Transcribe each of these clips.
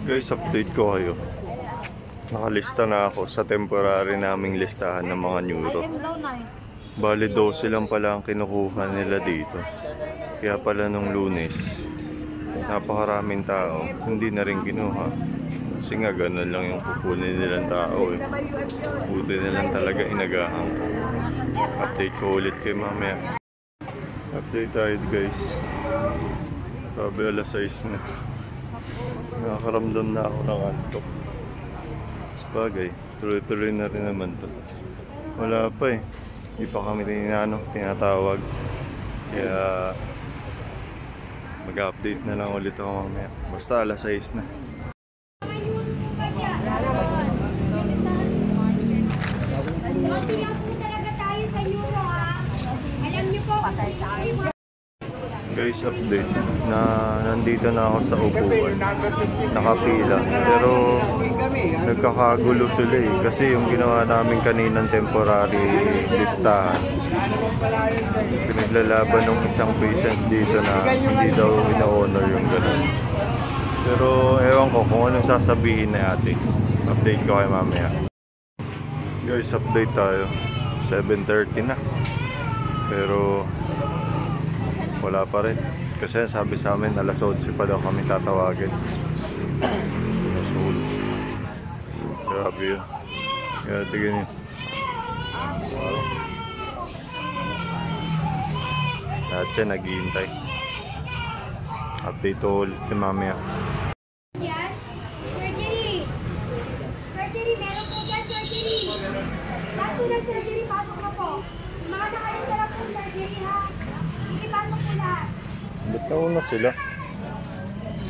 Guys, update ko kayo. Nakalista na ako sa temporary naming listahan ng mga neuro. Bali 12 lang pala ang kinukuha nila dito. Kaya pala nung Lunes, napakaraming tao, hindi na rin kinuha. Kasi nga ganun lang yung kukunin nilang tao eh. Buti na lang talaga inagahan. Update ko ulit kayo mamaya. Update tayo guys. Sabi alas 6 na. Nakakaramdam na ako ng antok. Sabagay, tuloy-tuloy na rin naman to. Wala pa eh. Hindi pa kami tinatawag. Kaya mag-update na lang ulit ako mamaya. Basta alas 6 na. Guys, update na nandito na ako sa upuan, nakapila, pero nagkakagulo sila eh, kasi yung ginawa namin kaninang temporary listahan, pinaglalaban ng isang patient dito na hindi daw ina-honor yung gano'n. Pero ewan ko kung anong sasabihin na ate. Update ko kayo mamaya. Guys, update tayo. 7:30 na, pero wala pa rin. Kasi sabi sa amin, alas 11 pa daw kami tatawagin. Alas 11. Grabe yun. Kaya tignan nyo. Lahat siya naghihintay. Update ulit si mamaya. Yan. Surgery! Surgery! Meron po dyan, surgery! Lahat po ng surgery, pasok na po. Yung mga nakalista lang po surgery ha. Pasok po lahat. Ba't nauna sila?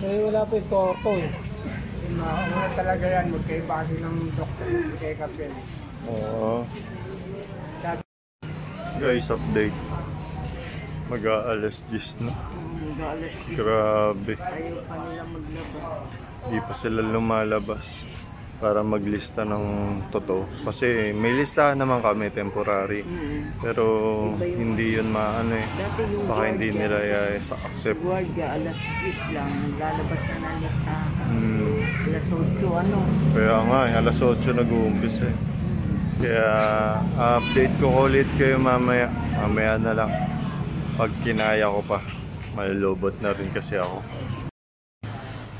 Eh, wala po ito ako eh. Una talaga yan, magkaiba kasi ng doktor, magkaiba kapel. Oo. Guys, update. Mag-aalas 10 na. Grabe. Ayaw pa nila maglabas. Di pa sila lumalabas para maglista ng totoo. Kasi may listahan naman kami temporary. Pero hindi yun maano eh. Baka hindi nila i-accept. Guardia, alas 10 lang, naglalabas na ng listahan. Alas 8, ano? Kaya nga, alas 8 nag-uumpisa eh. Kaya update ko ulit kayo mamaya. Mamaya na lang. Pag kinaya ko pa. Malulobot na rin kasi ako.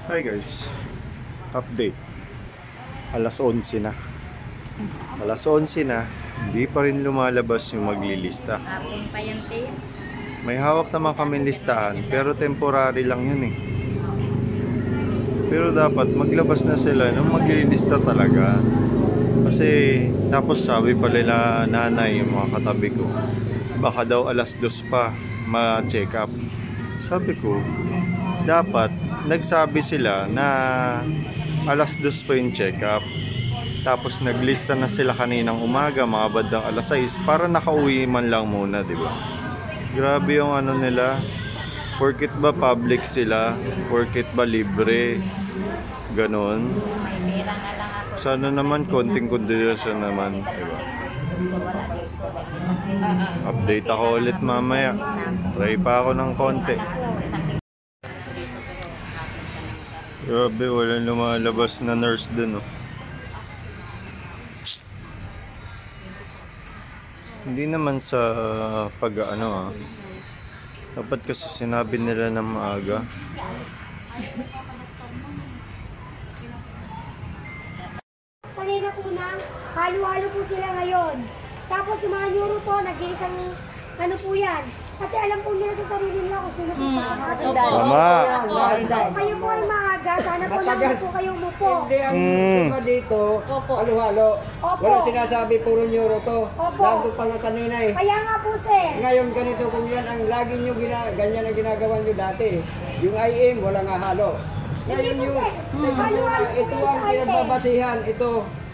Hi guys. Update. Alas 11 na. Alas 11 na. Hindi pa rin lumalabas yung maglilista. Hapon pa yan, te. May hawak naman kami listahan. Pero temporary lang yun eh. Pero dapat maglabas na sila nung maglilista talaga. Kasi tapos sabi pa nila nanay, yung mga katabi ko, baka daw alas 2 pa ma-check up. Sabi ko, dapat nagsabi sila na alas 2 pa yung check up. Tapos naglista na sila kaninang umaga, mga bandang alas 6, para nakauwi man lang muna, di ba? Grabe yung ano nila. Porket ba public sila? Porket ba libre? Ganon. Sana naman konting konsiderasyon naman, diba? Update ako ulit mamaya. Try pa ako ng konti. Grabe, walang lumalabas na nurse dun, oh. Hindi naman sa pag-ano ah. Dapat kasi sinabi nila na maaga. Kanina po na, halo-halo po sila ngayon. Tapos yung mga neuro to, nag-iisang ano po yan. Kasi alam po nila sa sarili nila kung sino po makakasundan. Tama! Kayo po ay maaga, sana po naman po kayong umupo. Hindi, ang iba dito, halo-halo. Opo. Wala sinasabi, puro neuro to. Opo. Nandun pa nga kanina eh. Kaya nga po, sir. Ngayon ganito kung yan, ang lagi nyo ganyan ang ginagawa nyo dati. Yung IM, wala nga halo. Hindi Ngayon po, yung, sir. Halo-halo po ito yun ang sa item. pinagbabasihan, ito.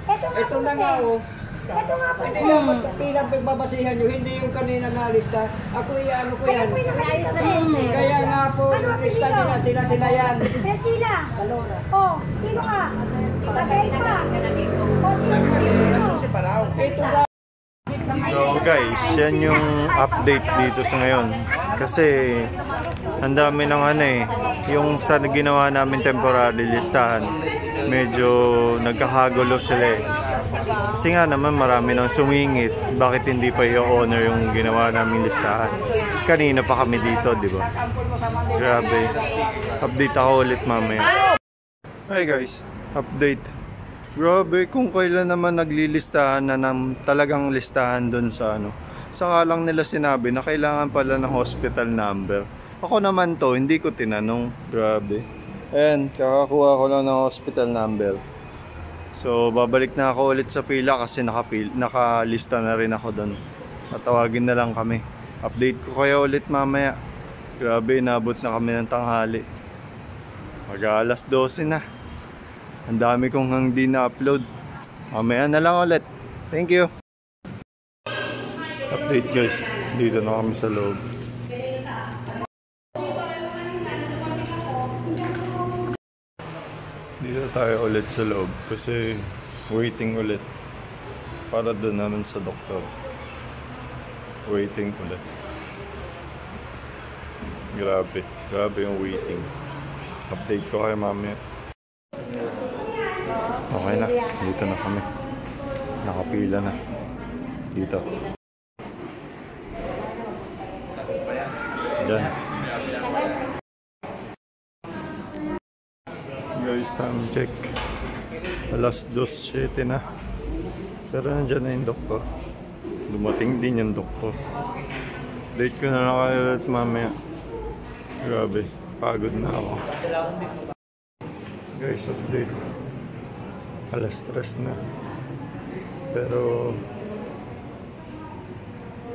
Ito po, na sir. nga oh. Ito nga po, Hindi sir. lang pinagbabasihan nyo, hindi yung kanina na lista. Ako ano ko Kaya yan. po yung nakalista na yun, sir. Kaya nga po, Ano ang lista apelido? nila, sila yan. Priscilla. Oh, sino ka? Patay pa. O, sino? Ito ba? So, Guys, yan yung update dito sa ngayon. Kasi ang dami ng ano eh, yung sa ginawa namin temporary listahan, medyo nagkakagulo sila eh. Kasi nga naman marami nang sumingit, bakit hindi pa i-honor yung ginawa namin listahan. Kanina pa kami dito, di ba? Grabe. Update ako ulit mamaya. Hi guys, update. Grabe, kung kailan naman naglilistahan na ng talagang listahan doon sa ano. Saka lang nila sinabi na kailangan pala ng hospital number. Ako naman to, hindi ko tinanong. Grabe. Ayan, kakakuha ko lang ng hospital number. So, babalik na ako ulit sa pila kasi nakalista na rin ako doon. Tatawagin na lang kami. Update ko kayo ulit mamaya. Grabe, inabot na kami ng tanghali. Mag-alas 12 na. Ang dami kong hindi na-upload. Mamaya na lang ulit. Thank you. Update guys. Dito na kami sa loob. Dito tayo ulit sa loob. Kasi waiting ulit. Para doon naman sa doktor. Waiting ulit. Grabe. Grabe yung waiting. Update ko kayo mamaya. Okay na, dito na kami. Nakapila na. Dito. Yan. Guys, time check. Alas 2:07 na. Pero nandyan na yung doktor. Dumating din yung doktor. Date ko na lang kayo ulit mamaya. Grabe, pagod na ako. Guys, update. Alas 3 na. Pero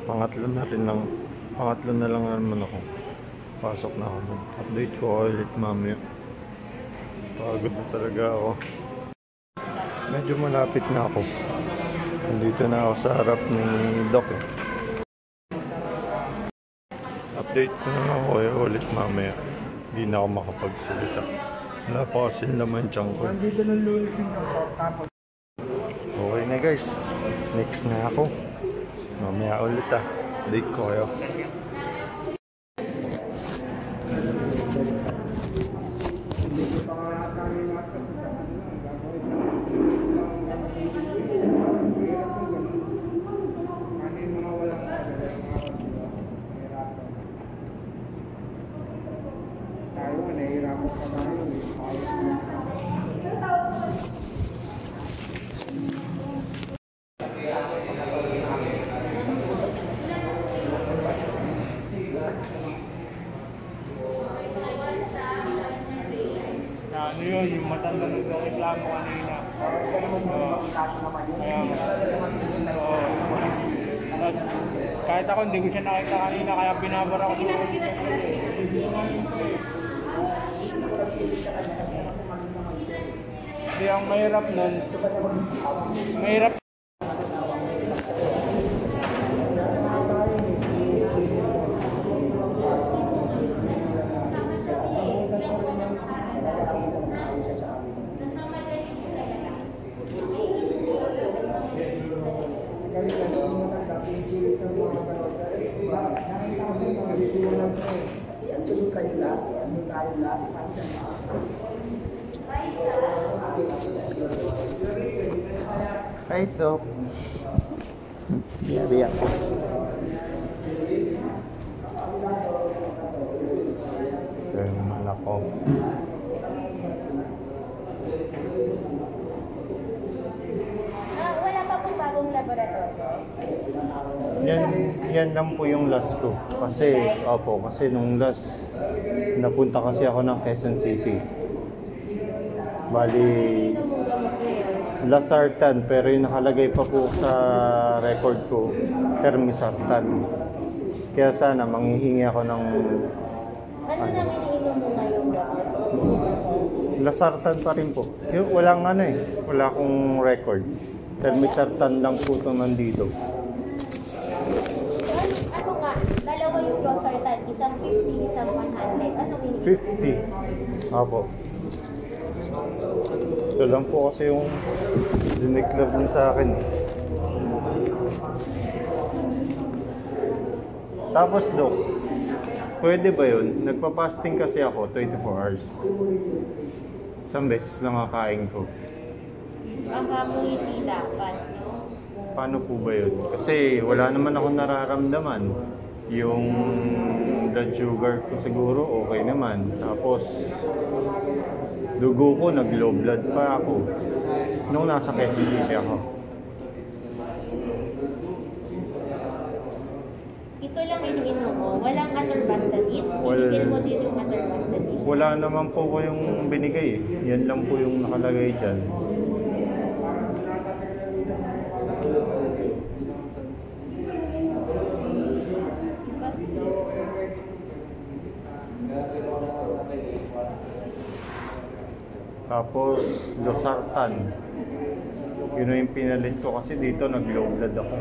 pangatlo na lang naman ako. Pasok na ako dun. Update ko ulit mamaya. Pagod na talaga ako. Medyo malapit na ako. Nandito na ako sa harap ni Doc eh. Update ko na lang kayo ulit mamaya. Hindi na ako makapagsalita. Wala pa kasi naman tiyang ko. Okay na guys. Next na ako. Mamaya ulit Update ko kayo. Ano yun, yung matanda nagreklamo kanina. Kahit ako hindi ko siya nakita kanina kaya binabara ko sa Hindi, ang mahirap nun. Mahirap. Hi, Doc. Biyari ako. Serman ako. Wala pa pong bagong laboratory. Yan lang po yung last ko. Kasi nung last, napunta kasi ako ng Quezon City. Bali, Lasartan, pero yung nakalagay pa po sa record ko, Termisartan. Kaya sana manghihingi ako ng Ano nang iniinom mo ngayong gamot? Lasartan pa rin po. Walang wala akong record. Termisartan lang po itong nandito. Ano nga, dalawa yung Losartan, isang 50, isang 100. Anong iniinom? 50. Apo. Ito lang po kasi yung dineclare din sa akin. Tapos, Dok, pwede ba yun? Nagpa-fasting kasi ako 24 hours. Isang beses lang kakain ko. Baka po hindi dapat, no? Paano po ba yun? Kasi wala naman ako nararamdaman. Yung blood sugar ko siguro okay naman. Tapos, dugo ko, nag-low blood pa ako. Nung nasa Quezon City ako. Ito lang iniinom mo. Walang atorvastatin. Sinigil mo din yung atorvastatin. Wala naman po ko yung binigay eh. Yan lang po yung nakalagay dyan. Tapos, losartan. Yun yung pinalit ko kasi dito nag-low blood ako.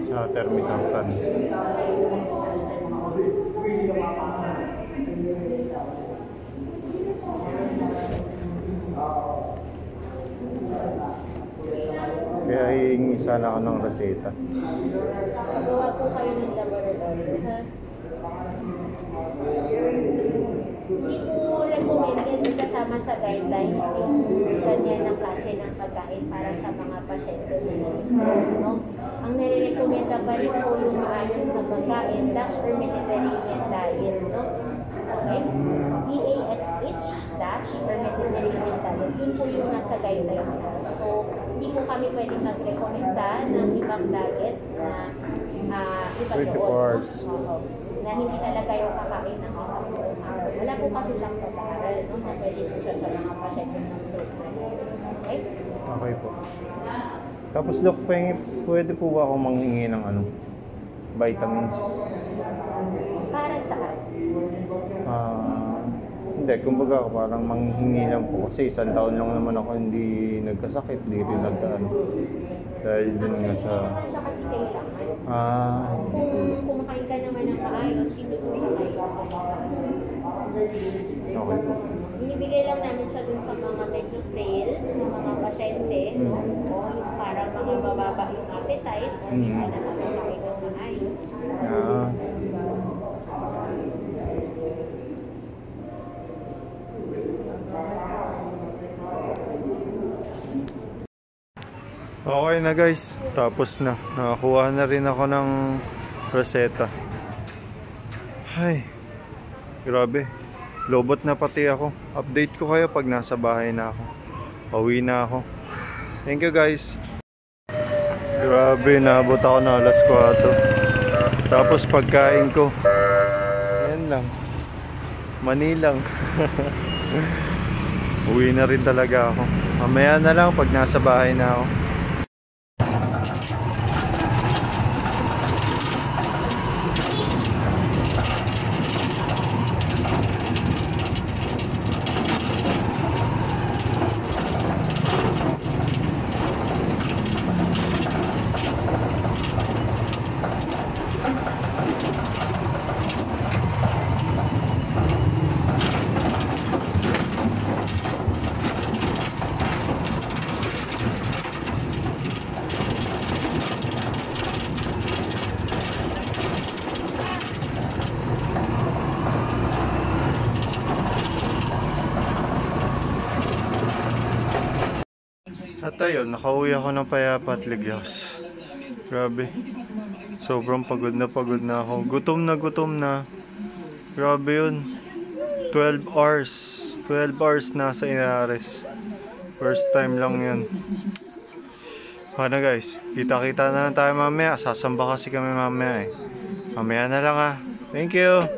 Sa termisartan. Kaya hihingi sana ako ng reseta. Gawa po kayo ng laboratory, ha? Hindi po recommended kasama sa guidelines yung ganyan na klase ng pagkain para sa mga pasyente na stroke, no? Ang nire-recommenda pa rin po yung maayos na pagkain dash or Mediterranean diet, no? Okay? EASH dash or Mediterranean diet. Yun po yung nasa guidelines na. So, hindi po kami pwedeng mag-recommenda ng ibang diet na iba 24 hours. Oo. Na hindi talaga yung kakain ng isang buong araw. Wala po kasi siyang pag-aaral, no? Na pwede po siya sa mga pasyente ng stroke. Okay? Okay po. Tapos Dok, pwede po ba ako manghingi ng vitamins? Para saan? Hindi, kumbaga parang manghingi lang po kasi isang taon lang naman ako hindi nagkasakit, di rin nagkaano. Dahil din nga sa... Hindi naman siya kasi kailangan. Kung kumakain ka naman ng maayos, hindi po siya kailangan. Okay po. Binibigay lang namin siya dun sa mga medyo frail, na mga pasyente, no? O yung parang mga mababa yung appetite, o hindi ka na kumakain ng maayos. Okay na guys, tapos na. Nakakuha na rin ako ng reseta. Ay, grabe. Lobot na pati ako. Update ko kayo pag nasa bahay na ako. Pauwi na ako. Thank you guys. Grabe, naabot ako na alas 4. Tapos pagkain ko, yan lang. Manilang. Uwi na rin talaga ako. Mamaya na lang pag nasa bahay na ako. At ayun, nakauwi ako ng payapa at Ligyaos. Grabe. Sobrang pagod na ako. Gutom na. Grabe yun. 12 hours. 12 hours nasa Inares. First time lang yun. Paano guys? Kita-kita na lang tayo mamaya. Sasamba kasi kami mamaya eh. Mamaya na lang ah. Thank you!